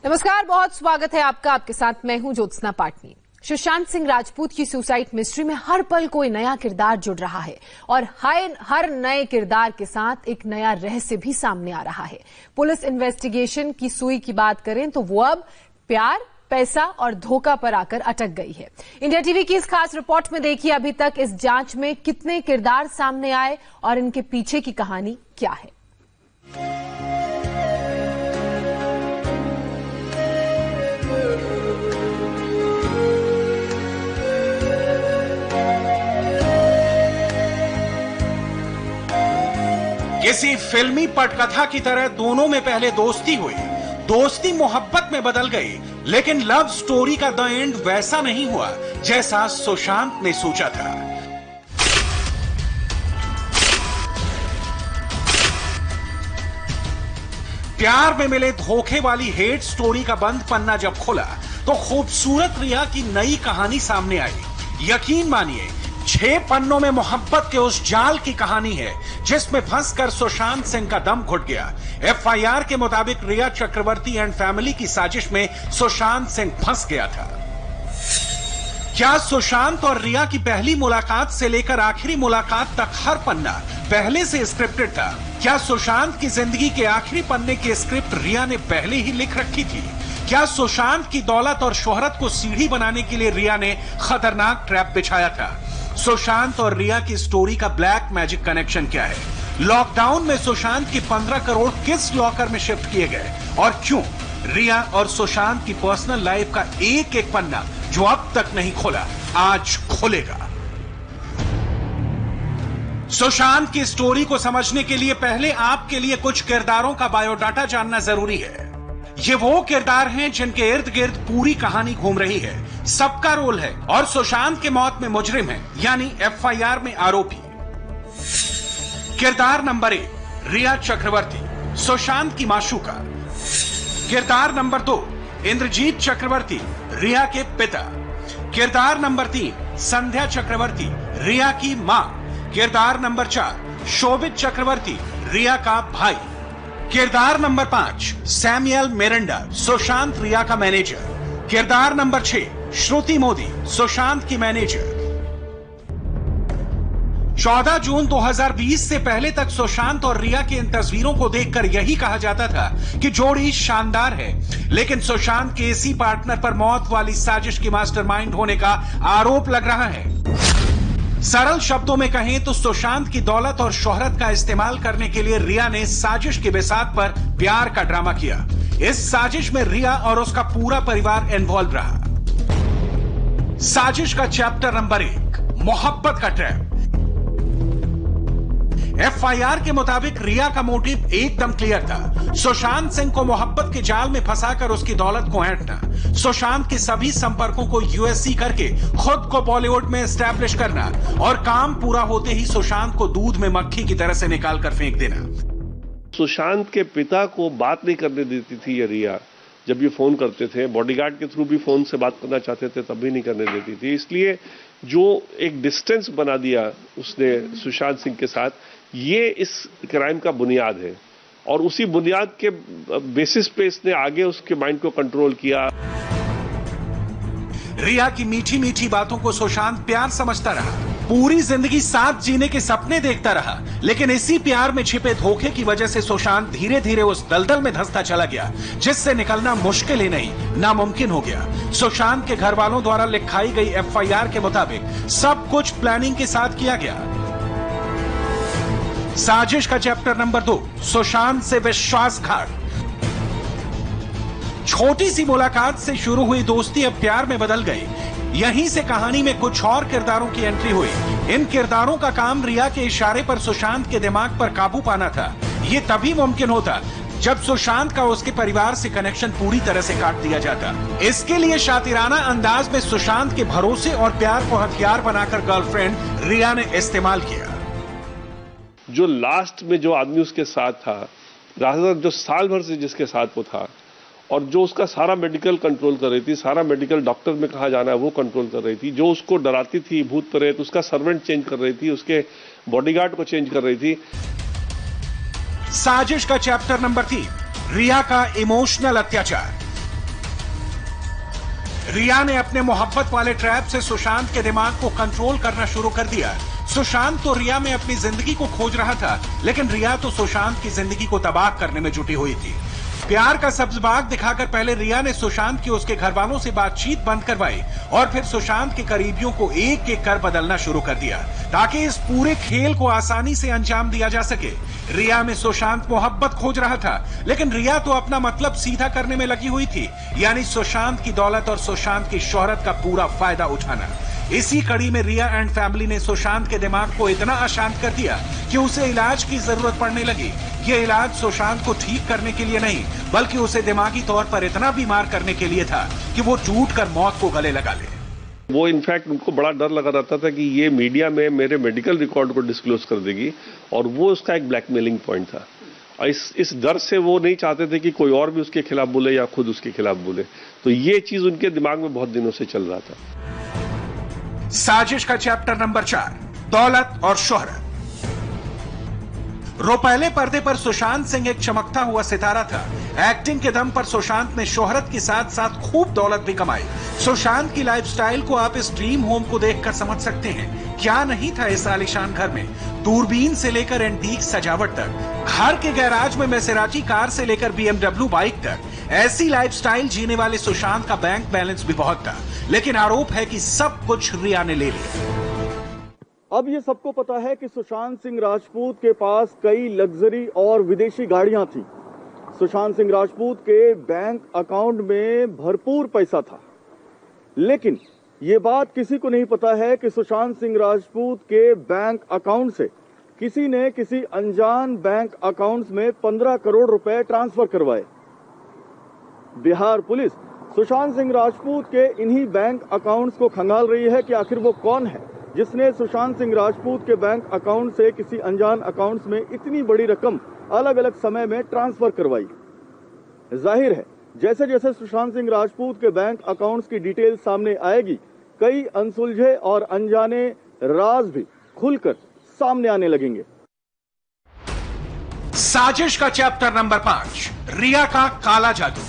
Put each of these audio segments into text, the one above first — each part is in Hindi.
नमस्कार, बहुत स्वागत है आपका। आपके साथ मैं हूं ज्योत्सना पाटनी। सुशांत सिंह राजपूत की सुसाइड मिस्ट्री में हर पल कोई नया किरदार जुड़ रहा है और हर नए किरदार के साथ एक नया रहस्य भी सामने आ रहा है। पुलिस इन्वेस्टिगेशन की सुई की बात करें तो वो अब प्यार, पैसा और धोखा पर आकर अटक गई है। इंडिया टीवी की इस खास रिपोर्ट में देखिए अभी तक इस जांच में कितने किरदार सामने आए और इनके पीछे की कहानी क्या है। किसी फिल्मी पटकथा की तरह दोनों में पहले दोस्ती हुई, दोस्ती मोहब्बत में बदल गई, लेकिन लव स्टोरी का द एंड वैसा नहीं हुआ जैसा सुशांत ने सोचा था। प्यार में मिले धोखे वाली हेट स्टोरी का बंद पन्ना जब खुला तो खूबसूरत रिया की नई कहानी सामने आई। यकीन मानिए 6 पन्नों में मोहब्बत के उस जाल की कहानी है जिसमें फंसकर सुशांत सिंह का दम घुट गया। एफआईआर के मुताबिक रिया चक्रवर्ती एंड फैमिली की साजिश में सुशांत सिंह फंस गया था। क्या सुशांत और रिया की पहली मुलाकात से लेकर आखिरी मुलाकात तक हर पन्ना पहले से स्क्रिप्टेड था? क्या सुशांत की जिंदगी के आखिरी पन्ने की स्क्रिप्ट रिया ने पहले ही लिख रखी थी? क्या सुशांत की दौलत और शोहरत को सीढ़ी बनाने के लिए रिया ने खतरनाक ट्रैप बिछाया था? सुशांत और रिया की स्टोरी का ब्लैक मैजिक कनेक्शन क्या है? लॉकडाउन में सुशांत की 15 करोड़ किस लॉकर में शिफ्ट किए गए और क्यों? रिया और सुशांत की पर्सनल लाइफ का एक एक पन्ना जो अब तक नहीं खुला, आज खुलेगा। सुशांत की स्टोरी को समझने के लिए पहले आपके लिए कुछ किरदारों का बायोडाटा जानना जरूरी है। ये वो किरदार हैं जिनके इर्द गिर्द पूरी कहानी घूम रही है, सबका रोल है और सुशांत के मौत में मुजरिम है, यानी एफआईआर में आरोपी। किरदार नंबर 1 रिया चक्रवर्ती, सुशांत की माशूका। किरदार नंबर 2 इंद्रजीत चक्रवर्ती, रिया के पिता। किरदार नंबर 3 संध्या चक्रवर्ती, रिया की मां। किरदार नंबर 4 शोभित चक्रवर्ती, रिया का भाई। किरदार नंबर 5 सैमुअल मिरांडा, सुशांत रिया का मैनेजर। किरदार नंबर 6 श्रुति मोदी, सुशांत की मैनेजर। 14 जून 2020 से पहले तक सुशांत और रिया की इन तस्वीरों को देखकर यही कहा जाता था कि जोड़ी शानदार है, लेकिन सुशांत के इसी पार्टनर पर मौत वाली साजिश की मास्टरमाइंड होने का आरोप लग रहा है। सरल शब्दों में कहें तो सुशांत की दौलत और शोहरत का इस्तेमाल करने के लिए रिया ने साजिश की बिसात पर प्यार का ड्रामा किया। इस साजिश में रिया और उसका पूरा परिवार इन्वॉल्व रहा। साजिश का चैप्टर नंबर 1 मोहब्बत का ट्रैप। एफआईआर के मुताबिक रिया का मोटिव एकदम क्लियर था, सुशांत सिंह को मोहब्बत के जाल में फंसाकर उसकी दौलत को ऐंठना, सुशांत के सभी संपर्कों को यूएससी करके खुद को बॉलीवुड में एस्टैब्लिश करना और काम पूरा होते ही सुशांत को दूध में मक्खी की तरह से निकालकर फेंक देना। सुशांत के पिता को बात नहीं करने देती थी ये रिया। जब ये फोन करते थे, बॉडीगार्ड के थ्रू भी फोन से बात करना चाहते थे तब भी नहीं करने देती थी। इसलिए जो एक डिस्टेंस बना दिया उसने सुशांत सिंह के साथ, ये इस क्राइम का बुनियाद है और उसी बुनियाद के बेसिस पे इसने आगे उसके माइंड को कंट्रोल किया। रिया की मीठी मीठी बातों को सुशांत प्यार समझता रहा, पूरी जिंदगी साथ जीने के सपने देखता रहा, लेकिन इसी प्यार में छिपे धोखे की वजह से सुशांत धीरे धीरे उस दलदल में धंसता चला गया जिससे निकलना मुश्किल ही नहीं, नामुमकिन हो गया। सुशांत के घर वालों द्वारा लिखाई गई एफआईआर के मुताबिक सब कुछ प्लानिंग के साथ किया गया। साजिश का चैप्टर नंबर 2 सुशांत से विश्वासघात। छोटी सी मुलाकात से शुरू हुई दोस्ती अब प्यार में बदल गई। यहीं से कहानी में कुछ और किरदारों की एंट्री हुई। इन किरदारों का काम रिया के इशारे पर सुशांत के दिमाग पर काबू पाना था। ये तभी मुमकिन होता जब सुशांत का उसके परिवार से कनेक्शन पूरी तरह से काट दिया जाता। इसके लिए शातिराना अंदाज में सुशांत के भरोसे और प्यार को हथियार बनाकर गर्लफ्रेंड रिया ने इस्तेमाल किया। जो लास्ट में जो आदमी उसके साथ था, जो साल भर से जिसके साथ वो था और जो उसका सारा मेडिकल कंट्रोल कर रही थी, सारा मेडिकल डॉक्टर में कहा जाना है वो कंट्रोल कर रही थी, जो उसको डराती थी भूत प्रेत, उसका सर्वेंट चेंज कर रही थी, उसके बॉडीगार्ड को चेंज कर रही थी। साजिश का चैप्टर नंबर 3 रिया का इमोशनल अत्याचार। रिया ने अपने मोहब्बत वाले ट्रैप से सुशांत के दिमाग को कंट्रोल करना शुरू कर दिया। सुशांत तो रिया में अपनी जिंदगी को खोज रहा था, लेकिन रिया तो सुशांत की जिंदगी को तबाह करने में जुटी हुई थी। प्यार का सब्ज बाग दिखाकर पहले रिया ने सुशांत की उसके घर वालों से बातचीत बंद करवाई और फिर सुशांत के करीबियों को एक एक कर बदलना शुरू कर दिया ताकि इस पूरे खेल को आसानी से अंजाम दिया जा सके। रिया में सुशांत मोहब्बत खोज रहा था, लेकिन रिया तो अपना मतलब सीधा करने में लगी हुई थी, यानी सुशांत की दौलत और सुशांत की शोहरत का पूरा फायदा उठाना। इसी कड़ी में रिया एंड फैमिली ने सुशांत के दिमाग को इतना अशांत कर दिया कि उसे इलाज की जरूरत पड़ने लगी। ये इलाज सुशांत को ठीक करने के लिए नहीं, बल्कि उसे दिमागी तौर पर इतना बीमार करने के लिए था कि वो टूटकर मौत को गले लगा ले। वो इनफैक्ट उनको बड़ा डर लगा रहता था कि ये मीडिया में मेरे मेडिकल रिकॉर्ड को डिस्क्लोज कर देगी, और वो उसका एक ब्लैकमेलिंग पॉइंट था। इस डर से वो नहीं चाहते थे कि कोई और भी उसके खिलाफ बोले या खुद उसके खिलाफ बोले। तो ये चीज उनके दिमाग में बहुत दिनों से चल रहा था। साजिश का चैप्टर नंबर 4, दौलत और शोहरत। रुपहले पर्दे पर सुशांत सिंह एक चमकता हुआ सितारा था। एक्टिंग के दम पर सुशांत ने शोहरत के साथ साथ खूब दौलत भी कमाई। सुशांत की लाइफस्टाइल को आप इस ड्रीम होम को देखकर समझ सकते हैं। क्या नहीं था इस आलीशान घर में, दूरबीन से लेकर एंटीक सजावट तक, घर के गैराज में मैसेराटी कार से लेकर BMW बाइक तक। ऐसी लाइफस्टाइल जीने वाले सुशांत का बैंक बैलेंस भी बहुत था, लेकिन आरोप है कि सब कुछ रिया ने ले लिया। अब ये सबको पता है कि सुशांत सिंह राजपूत के पास कई लग्जरी और विदेशी गाड़ियां थी। सुशांत सिंह राजपूत के बैंक अकाउंट में भरपूर पैसा था, लेकिन ये बात किसी को नहीं पता है कि सुशांत सिंह राजपूत के बैंक अकाउंट से किसी ने किसी अनजान बैंक अकाउंट्स में 15 करोड़ रुपए ट्रांसफर करवाए। बिहार पुलिस सुशांत सिंह राजपूत के इन्हीं बैंक अकाउंट्स को खंगाल रही है कि आखिर वो कौन है जिसने सुशांत सिंह राजपूत के बैंक अकाउंट से किसी अनजान अकाउंट्स में इतनी बड़ी रकम अलग अलग समय में ट्रांसफर करवाई। जाहिर है जैसे जैसे सुशांत सिंह राजपूत के बैंक अकाउंट्स की डिटेल सामने आएगी, कई अनसुलझे और अनजाने राज भी खुलकर सामने आने लगेंगे। साजिश का चैप्टर नंबर 5, रिया का काला जादू।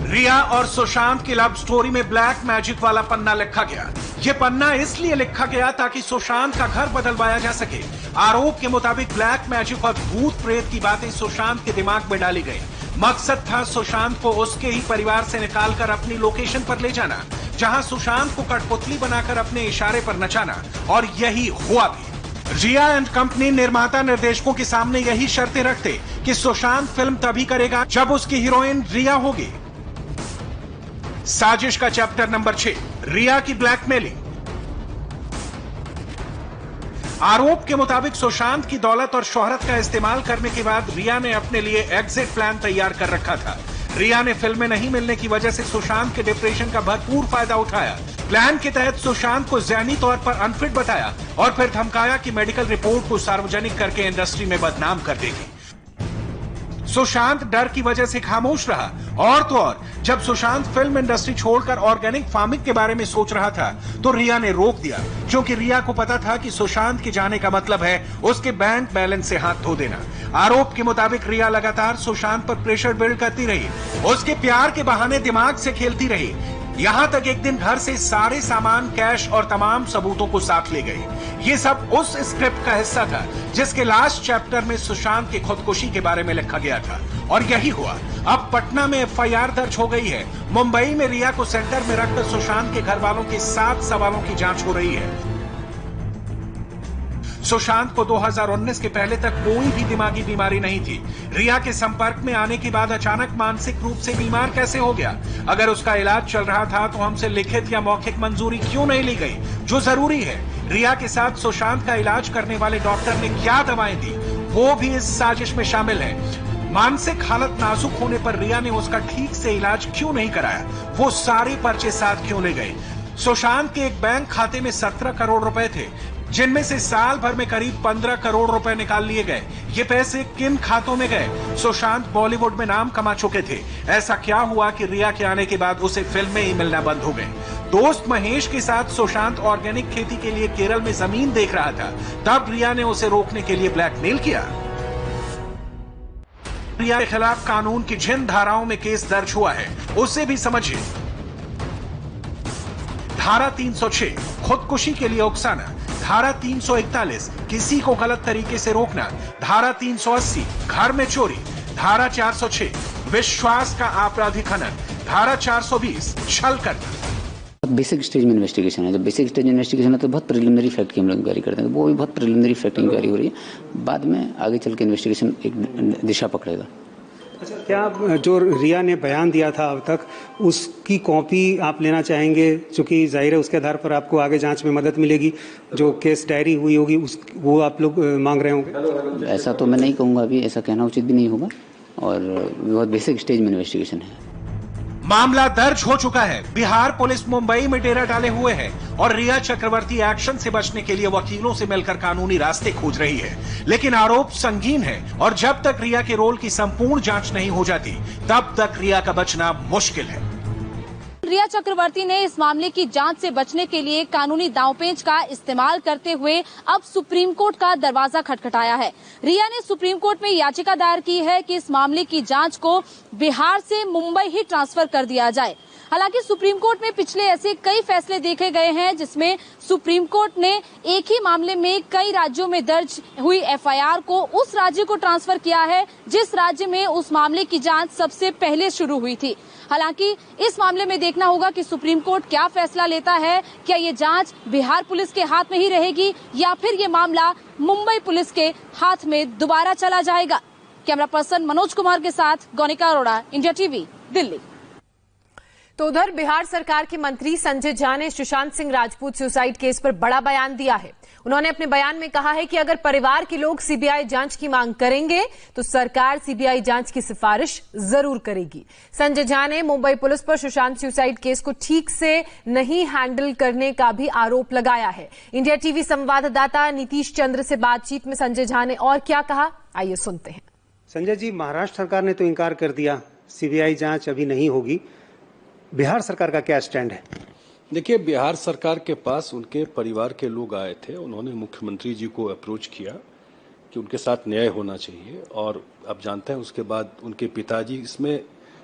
रिया और सुशांत की लव स्टोरी में ब्लैक मैजिक वाला पन्ना लिखा गया। ये पन्ना इसलिए लिखा गया ताकि सुशांत का घर बदलवाया जा सके। आरोप के मुताबिक ब्लैक मैजिक और भूत प्रेत की बातें सुशांत के दिमाग में डाली गई। मकसद था सुशांत को उसके ही परिवार से निकालकर अपनी लोकेशन पर ले जाना, जहां सुशांत को कठपुतली बनाकर अपने इशारे पर नचाना, और यही हुआ भी। रिया एंड कंपनी निर्माता निर्देशकों के सामने यही शर्तें रखते कि सुशांत फिल्म तभी करेगा जब उसकी हीरोइन रिया होगी। साजिश का चैप्टर नंबर 6, रिया की ब्लैकमेलिंग। आरोप के मुताबिक सुशांत की दौलत और शोहरत का इस्तेमाल करने के बाद रिया ने अपने लिए एग्जिट प्लान तैयार कर रखा था। रिया ने फिल्में नहीं मिलने की वजह से सुशांत के डिप्रेशन का भरपूर फायदा उठाया। प्लान के तहत सुशांत को ज़हनी तौर पर अनफिट बताया और फिर धमकाया कि मेडिकल रिपोर्ट को सार्वजनिक करके इंडस्ट्री में बदनाम कर देगी। सुशांत डर की वजह से खामोश रहा, और तो और जब सुशांत फिल्म इंडस्ट्री छोड़कर ऑर्गेनिक फार्मिंग के बारे में सोच रहा था तो रिया ने रोक दिया, क्योंकि रिया को पता था कि सुशांत के जाने का मतलब है उसके बैंक बैलेंस से हाथ धो देना। आरोप के मुताबिक रिया लगातार सुशांत पर प्रेशर बिल्ड करती रही, उसके प्यार के बहाने दिमाग से खेलती रही, यहां तक एक दिन घर से सारे सामान, कैश और तमाम सबूतों को साथ ले गई। ये सब उस स्क्रिप्ट का हिस्सा था जिसके लास्ट चैप्टर में सुशांत की खुदकुशी के बारे में लिखा गया था, और यही हुआ। अब पटना में FIR दर्ज हो गई है। मुंबई में रिया को सेंटर में रखकर सुशांत के घर वालों के 7 सवालों की जांच हो रही है। सुशांत को 2019 के पहले तक कोई भी दिमागी बीमारी नहीं थी। रिया के संपर्क में आने के बाद अचानक मानसिक रूप से बीमार कैसे हो गया? अगर उसका इलाज चल रहा था तो हमसे लिखित या मौखिक मंजूरी क्यों नहीं ली गई, जो जरूरी है? रिया के साथ सुशांत का इलाज करने वाले डॉक्टर ने क्या दवाएं दी, वो भी इस साजिश में शामिल है। मानसिक हालत नाजुक होने पर रिया ने उसका ठीक से इलाज क्यों नहीं कराया? वो सारे पर्चे साथ क्यों ले गए? सुशांत के एक बैंक खाते में 17 करोड़ रुपए थे, जिनमें से साल भर में करीब 15 करोड़ रुपए निकाल लिए गए। ये पैसे किन खातों में गए? सुशांत बॉलीवुड में नाम कमा चुके थे। ऐसा क्या हुआ कि रिया के आने के बाद उसे फिल्में ही मिलना बंद हो गई? दोस्त महेश के साथ सुशांत ऑर्गेनिक खेती के लिए केरल में जमीन देख रहा था, तब रिया ने उसे रोकने के लिए ब्लैकमेल किया। रिया के खिलाफ कानून की जिन धाराओं में केस दर्ज हुआ है उसे भी समझिए। धारा 306 खुदकुशी के लिए उकसाना, धारा 341 किसी को गलत तरीके से रोकना, धारा 380 घर में चोरी, धारा 406 विश्वास का आपराधिक हनन, धारा 420 छल करना। बेसिक स्टेज में इन्वेस्टिगेशन है। जब बेसिक स्टेज इन्वेस्टिगेशन है तो बहुत प्रिलिमिनरी फैक्ट की हम लोग इंक्वायरी करते हैं, वो भी बहुत प्रिलिमिनरी फैक्ट इंक्वायरी हो रही है। बाद में आगे चल के इन्वेस्टिगेशन एक दिशा पकड़ेगा। अच्छा, क्या जो रिया ने बयान दिया था अब तक उसकी कॉपी आप लेना चाहेंगे? चूंकि जाहिर है उसके आधार पर आपको आगे जांच में मदद मिलेगी। जो केस डायरी हुई होगी वो आप लोग मांग रहे होंगे? ऐसा तो मैं नहीं कहूँगा, अभी ऐसा कहना उचित भी नहीं होगा, और बहुत बेसिक स्टेज में इन्वेस्टिगेशन है। मामला दर्ज हो चुका है। बिहार पुलिस मुंबई में डेरा डाले हुए है और रिया चक्रवर्ती एक्शन से बचने के लिए वकीलों से मिलकर कानूनी रास्ते खोज रही है, लेकिन आरोप संगीन है और जब तक रिया के रोल की संपूर्ण जांच नहीं हो जाती तब तक रिया का बचना मुश्किल है। रिया चक्रवर्ती ने इस मामले की जांच से बचने के लिए कानूनी दांवपेच का इस्तेमाल करते हुए अब सुप्रीम कोर्ट का दरवाजा खटखटाया है। रिया ने सुप्रीम कोर्ट में याचिका दायर की है कि इस मामले की जांच को बिहार से मुंबई ही ट्रांसफर कर दिया जाए। हालांकि सुप्रीम कोर्ट में पिछले ऐसे कई फैसले देखे गए हैं जिसमें सुप्रीम कोर्ट ने एक ही मामले में कई राज्यों में दर्ज हुई एफआईआर को उस राज्य को ट्रांसफर किया है जिस राज्य में उस मामले की जांच सबसे पहले शुरू हुई थी। हालांकि इस मामले में देखना होगा कि सुप्रीम कोर्ट क्या फैसला लेता है। क्या ये जांच बिहार पुलिस के हाथ में ही रहेगी या फिर ये मामला मुंबई पुलिस के हाथ में दोबारा चला जाएगा? कैमरा पर्सन मनोज कुमार के साथ गौनिका अरोड़ा, इंडिया टीवी, दिल्ली। तो उधर बिहार सरकार के मंत्री संजय झा ने सुशांत सिंह राजपूत सुसाइड केस पर बड़ा बयान दिया है। उन्होंने अपने बयान में कहा है कि अगर परिवार के लोग सीबीआई जांच की मांग करेंगे तो सरकार सीबीआई जांच की सिफारिश जरूर करेगी। संजय झा ने मुंबई पुलिस पर सुशांत सुसाइड केस को ठीक से नहीं हैंडल करने का भी आरोप लगाया है। इंडिया टीवी संवाददाता नीतीश चंद्र से बातचीत में संजय झा ने और क्या कहा, आइए सुनते हैं। संजय जी, महाराष्ट्र सरकार ने तो इनकार कर दिया, सीबीआई जांच अभी नहीं होगी। बिहार सरकार का क्या स्टैंड है? देखिए, बिहार सरकार के पास उनके परिवार के लोग आए थे। उन्होंने मुख्यमंत्री जी को अप्रोच किया कि उनके साथ न्याय होना चाहिए, और आप जानते हैं उसके बाद उनके पिताजी, इसमें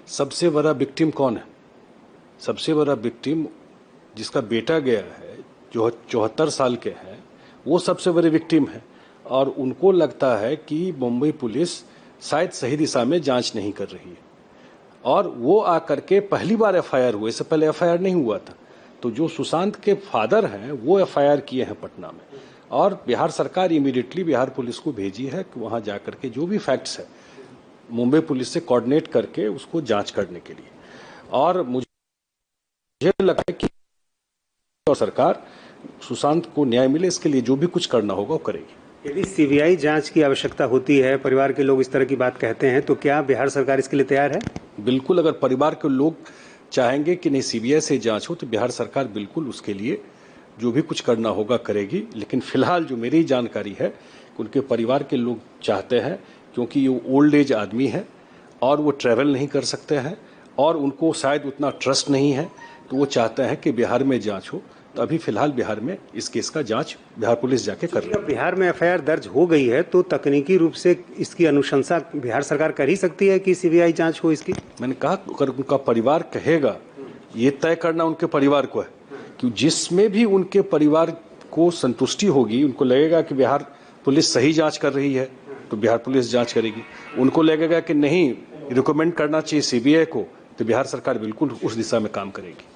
सबसे बड़ा विक्टिम कौन है? सबसे बड़ा विक्टिम जिसका बेटा गया है, जो 74 साल के हैं, वो सबसे बड़े विक्टिम है। और उनको लगता है कि मुंबई पुलिस शायद सही दिशा में जांच नहीं कर रही है, और वो आकर के पहली बार एफआईआर हुए, इससे पहले एफआईआर नहीं हुआ था। तो जो सुशांत के फादर हैं वो एफआईआर किए हैं पटना में, और बिहार सरकार इमीडिएटली बिहार पुलिस को भेजी है कि वहां जाकर के जो भी फैक्ट्स है मुंबई पुलिस से कोऑर्डिनेट करके उसको जांच करने के लिए। और मुझे लगता है कि और सरकार सुशांत को न्याय मिले इसके लिए जो भी कुछ करना होगा वो करेगी। यदि सीबीआई जांच की आवश्यकता होती है, परिवार के लोग इस तरह की बात कहते हैं, तो क्या बिहार सरकार इसके लिए तैयार है? बिल्कुल, अगर परिवार के लोग चाहेंगे कि नहीं सीबीआई से जांच हो तो बिहार सरकार बिल्कुल उसके लिए जो भी कुछ करना होगा करेगी। लेकिन फिलहाल जो मेरी जानकारी है कि उनके परिवार के लोग चाहते हैं, क्योंकि ये ओल्ड एज आदमी है और वो ट्रैवल नहीं कर सकते हैं और उनको शायद उतना ट्रस्ट नहीं है, तो वो चाहते हैं कि बिहार में जांच हो। तो अभी फिलहाल बिहार में इस केस का जांच बिहार पुलिस जाके कर रही है। बिहार में एफआईआर दर्ज हो गई है तो तकनीकी रूप से इसकी अनुशंसा बिहार सरकार कर ही सकती है कि सीबीआई जांच हो इसकी। मैंने कहा अगर उनका परिवार कहेगा, ये तय करना उनके परिवार को है कि जिसमें भी उनके परिवार को संतुष्टि होगी, उनको लगेगा कि बिहार पुलिस सही जांच कर रही है तो बिहार पुलिस जांच करेगी। उनको लगेगा कि नहीं, रिकमेंड करना चाहिए सीबीआई को, तो बिहार सरकार बिल्कुल उस दिशा में काम करेगी।